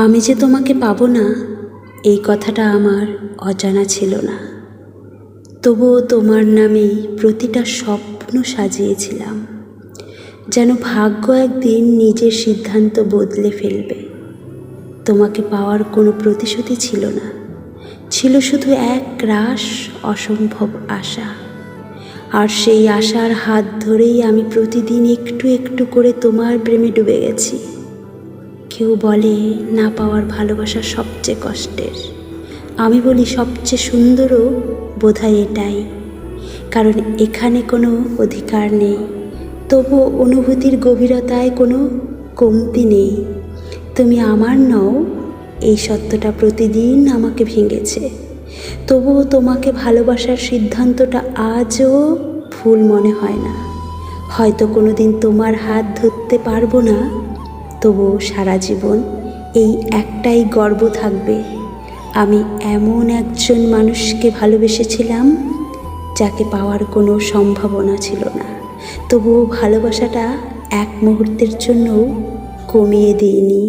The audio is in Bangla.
আমি যে তোমাকে পাবো না এই কথাটা আমার অজানা ছিল না। তবুও তোমার নামেই প্রতিটা স্বপ্ন সাজিয়েছিলাম, যেন ভাগ্য একদিন নিজের সিদ্ধান্ত বদলে ফেলবে। তোমাকে পাওয়ার কোনো প্রতিশ্রুতি ছিল না, ছিল শুধু এক রাশ অসম্ভব আশা। আর সেই আশার হাত ধরেই আমি প্রতিদিন একটু একটু করে তোমার প্রেমে ডুবে গেছি। কেউ বলে না পাওয়ার ভালোবাসা সবচেয়ে কষ্টের, আমি বলি সবচেয়ে সুন্দরও বোধহয় এটাই, কারণ এখানে কোনো অধিকার নেই, তবু অনুভূতির গভীরতায় কোনো কমতি নেই। তুমি আমার নও এই সত্যটা প্রতিদিন আমাকে ভেঙেছে, তবুও তোমাকে ভালোবাসার সিদ্ধান্তটা আজও ভুল মনে হয় না। হয়তো কোনো দিন তোমার হাত ধরতে পারবো না, তবুও সারা জীবন এই একটাই গর্ব থাকবে, আমি এমন একজন মানুষকে ভালোবেসেছিলাম যাকে পাওয়ার কোনো সম্ভাবনা ছিল না, তবুও ভালোবাসাটা এক মুহূর্তের জন্যও কমিয়ে দিইনি।